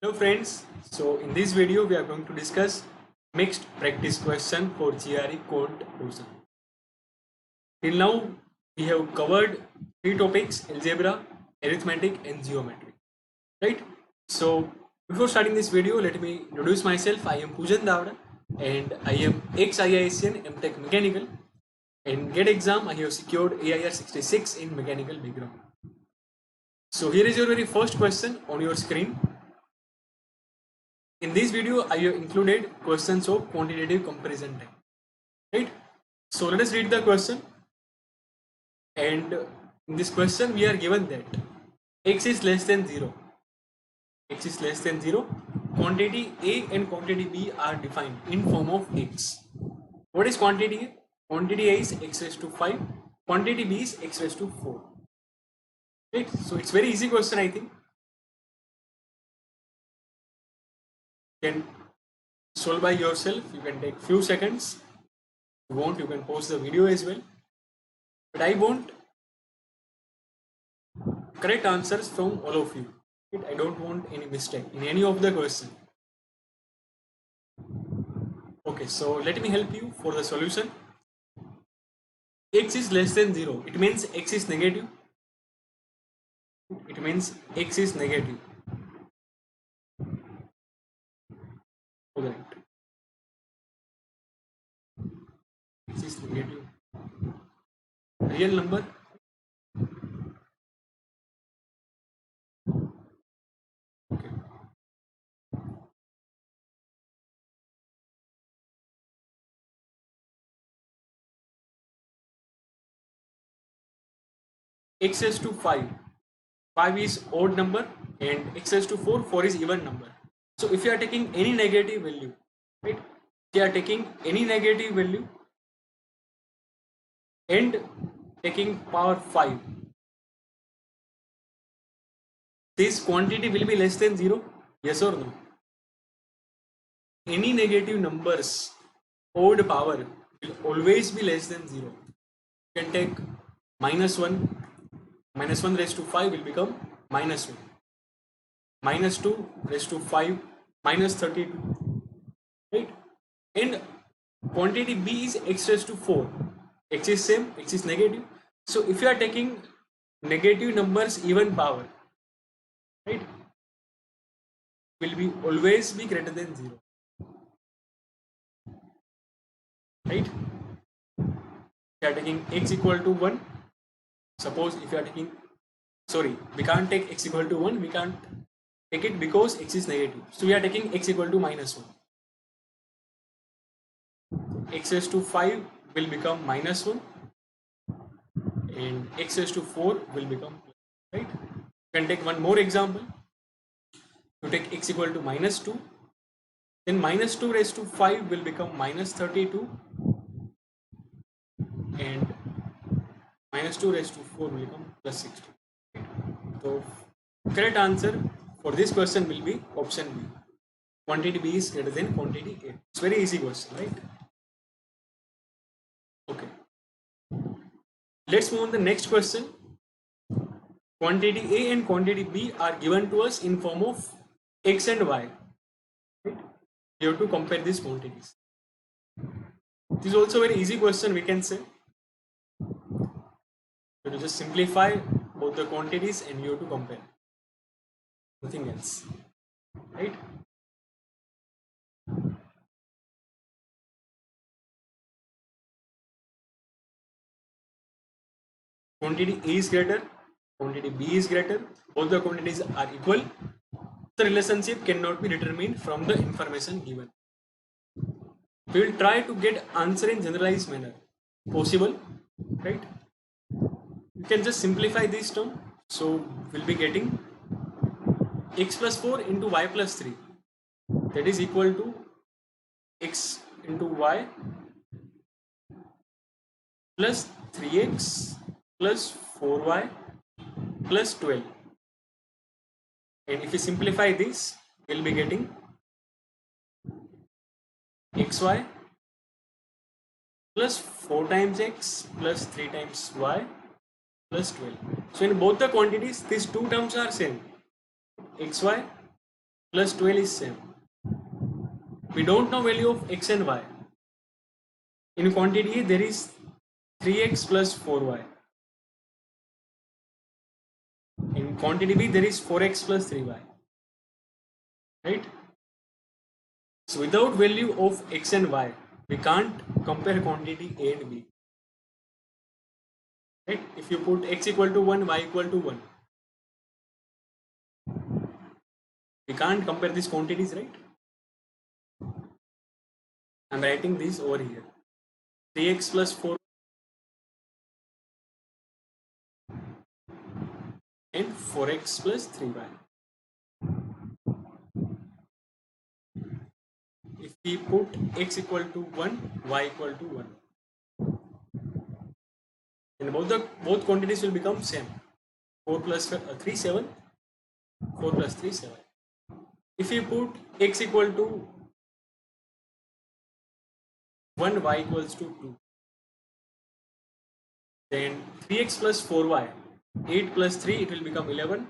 Hello friends, so in this video we are going to discuss mixed practice question for GRE Quant portion. Till now we have covered three topics: algebra, arithmetic and geometry. Right? So before starting this video, let me introduce myself. I am Poojan Davda and I am ex-IISc MTech Mechanical. In GATE exam I have secured AIR 66 in mechanical background. So here is your very first question on your screen. In this video, I have included questions of quantitative comparison type. Right? So let us read the question. And in this question, we are given that x is less than 0. X is less than 0. Quantity A and quantity B are defined in form of x. What is quantity A? Quantity A is x raised to 5. Quantity B is x raised to 4. Right? So it's very easy question, I think. You can solve by yourself. You can take few seconds. If you want, you can pause the video as well. But I want correct answers from all of you. I don't want any mistake in any of the question. Okay, so let me help you for the solution. X is less than 0. It means x is negative. It means x is negative. Alright. X is negative. Real number. Okay. X raised to 5. 5 is odd number and x raised to 4, 4 is even number. So if you are taking any negative value, right? If you are taking any negative value and taking power 5, this quantity will be less than 0, yes or no? Any negative numbers, odd power will always be less than 0. You can take minus 1 raised to 5 will become minus 1, minus 2 raised to 5 minus 32, right? And quantity B is x raised to 4. X is same, x is negative. So if you are taking negative numbers even power, right, will be always be greater than 0, right? If you are taking x equal to 1, suppose if you are taking, sorry, we can't take x equal to 1, we can't take it because x is negative. So we are taking x equal to minus 1. X raised to 5 will become minus 1 and x raised to 4 will become plus, right? You can take one more example. You take x equal to minus 2, then minus 2 raised to 5 will become minus 32 and minus 2 raised to 4 will become plus 60. So correct answer for this question will be option B. Quantity B is greater than quantity A. It's very easy question, right? Okay. Let's move on to the next question. Quantity A and quantity B are given to us in form of x and y. Right? You have to compare these quantities. This is also a very easy question, we can say. You have to just simplify both the quantities and you have to compare. Nothing else. Right? Quantity A is greater, quantity B is greater, both the quantities are equal. The relationship cannot be determined from the information given. We will try to get answer in generalized manner. Possible, right? You can just simplify this term. So we'll be getting x plus 4 into y plus 3. That is equal to x into y plus 3x plus 4y plus 12. And if we simplify this, we'll be getting xy plus 4 times x plus 3 times y plus 12. So in both the quantities, these two terms are same. Xy plus 12 is same. We don't know value of x and y. In quantity A, there is 3x plus 4y. In quantity B, there is 4x plus 3y. Right? So without value of x and y, we can't compare quantity A and B. Right? If you put x equal to 1, y equal to 1, we can't compare these quantities, right? I'm writing this over here. 3x plus 4 and 4x plus 3y. If we put x equal to 1, y equal to 1, then both quantities will become same. 4 plus 3, 7. 4 plus 3, 7. If we put x equal to 1, y equals to 2, then 3x plus 4y, 8 plus 3, it will become 11,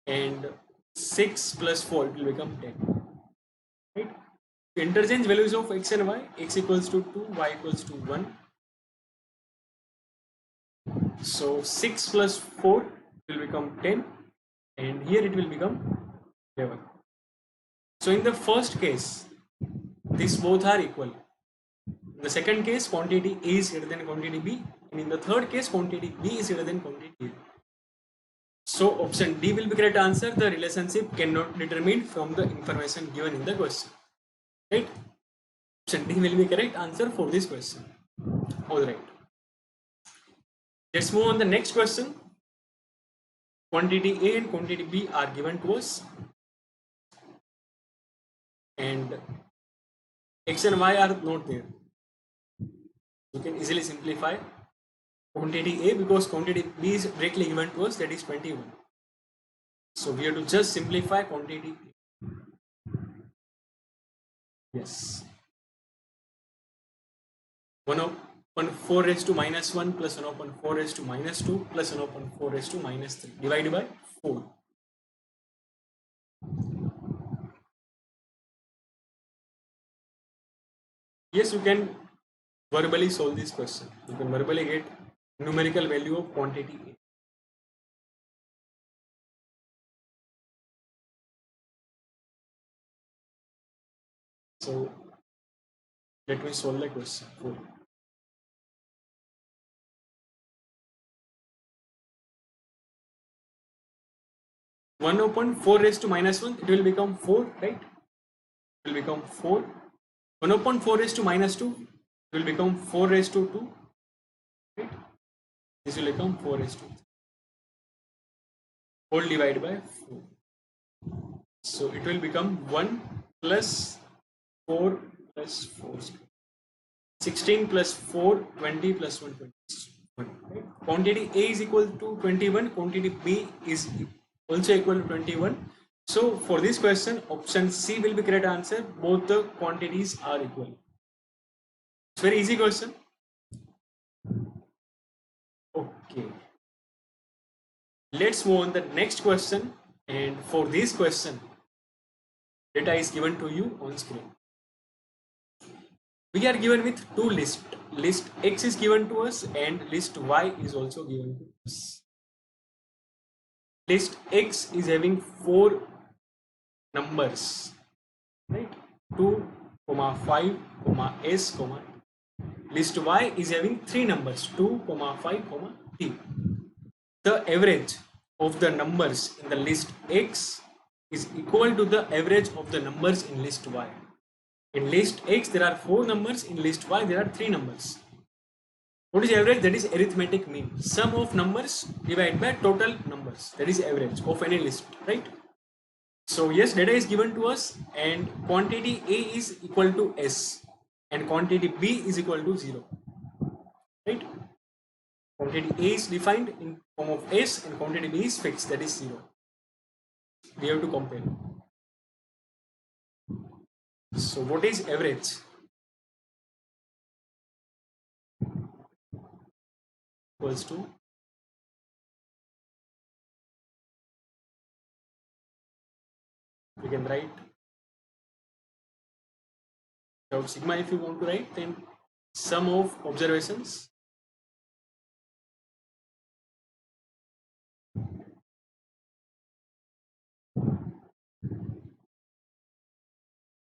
and 6 plus 4, it will become 10. Right? Interchange values of x and y, x equals to 2, y equals to 1. So 6 plus 4 will become 10, and here it will become 11. So in the first case, these both are equal. In the second case, quantity A is greater than quantity B, and in the third case, quantity B is greater than quantity A. So option D will be correct answer. The relationship cannot be determined from the information given in the question. Right? Option D will be correct answer for this question. Alright. Let's move on the next question. Quantity A and quantity B are given to us, and x and y are not there. You can easily simplify quantity A because quantity B is directly given to us, that is 21. So we have to just simplify quantity A. Yes. 1 upon 4 raised to minus 1 plus 1 upon 4 raised to minus 2 plus 1 upon 4 raised to minus 3 divided by 4. Yes, you can verbally solve this question. You can verbally get numerical value of quantity A. So let me solve the question for you. 1 upon 4 raised to minus 1, it will become 4, right? It will become 4. 1 upon 4 raised to minus 2, it will become 4 raised to 2, right? This will become 4 raised to 3. Whole divided by 4. So it will become 1 plus 4 plus 4. 16 plus 4, 20 plus 1, 21. Right? Quantity A is equal to 21, quantity B is also equal to 21. So for this question, option C will be correct answer. Both the quantities are equal. It's very easy question. Okay. Let's move on the next question. And for this question, data is given to you on screen. We are given with two lists. List X is given to us and list Y is also given to us. List X is having 4 numbers, right? 2, 5, S, list Y is having 3 numbers, 2, 5, T. The average of the numbers in the list X is equal to the average of the numbers in list Y. In list X there are 4 numbers, in list Y there are 3 numbers. What is average? That is arithmetic mean. Sum of numbers divided by total numbers. That is average of any list, right? So yes, data is given to us and quantity A is equal to S and quantity B is equal to 0, right? Quantity A is defined in form of S and quantity B is fixed, that is 0. We have to compare. So what is average? Equals to We can write without sigma if you want to write, then sum of observations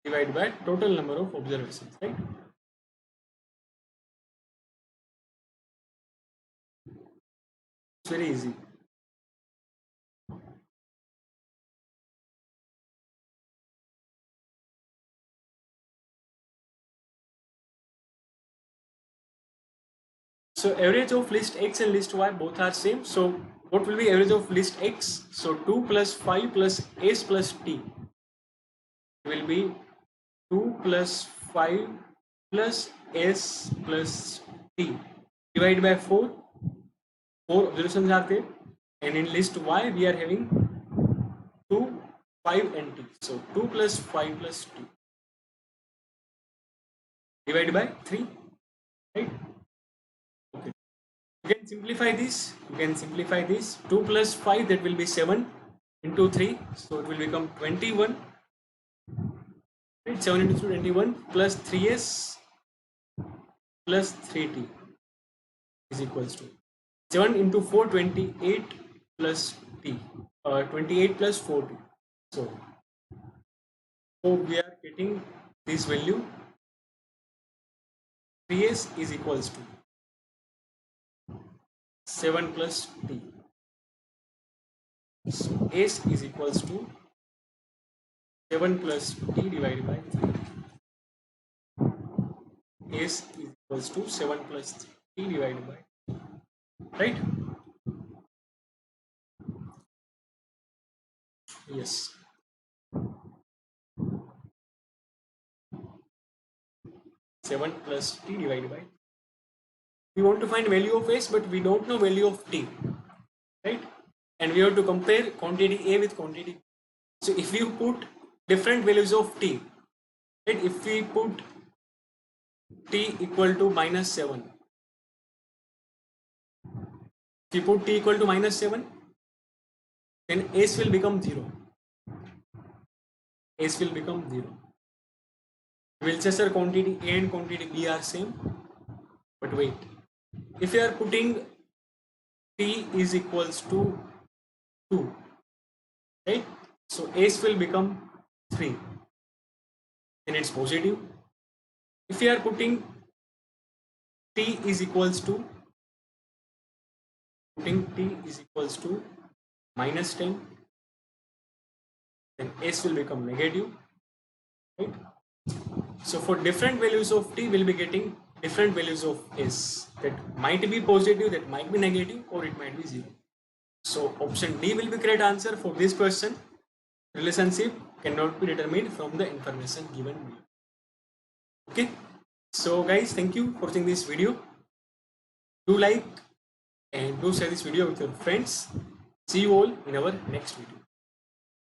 divided by total number of observations, right? It's very easy. So average of list X and list Y both are same. So what will be average of list X? So 2 plus 5 plus S plus T will be 2 plus 5 plus S plus T divided by 4. 4 observations are there. And in list Y we are having 2, 5 and T. So 2 plus 5 plus T divided by 3. Right? Okay. You can simplify this. You can simplify this. 2 plus 5, that will be 7 into 3. So it will become 21. Right? 7 into 21 plus 3s plus 3t is equals to 7 into 4, 28 plus t, 28 plus 4t. So we are getting this value. 3s is equals to 7 plus t. So s is equals to 7 plus t divided by 3. S is equals to 7 plus t divided by 3. Right? Yes. 7 plus t divided by 3. We want to find value of s, but we don't know value of t. Right? And we have to compare quantity A with quantity B. So if you put different values of t, right? If we put t equal to minus 7, if you put t equal to minus 7, then s will become 0. S will become 0. We will say, sir, quantity A and quantity B are same. But wait, if you are putting t is equals to 2, right? So s will become 3. Then it's positive. If you are putting t is equals to minus 10, then s will become negative, right? So for different values of t, we'll be getting different values of s. That might be positive, that might be negative, or it might be 0. So option D will be correct answer for this question. Relationship cannot be determined from the information given below. Okay. So guys, thank you for watching this video. Do like and do share this video with your friends. See you all in our next video.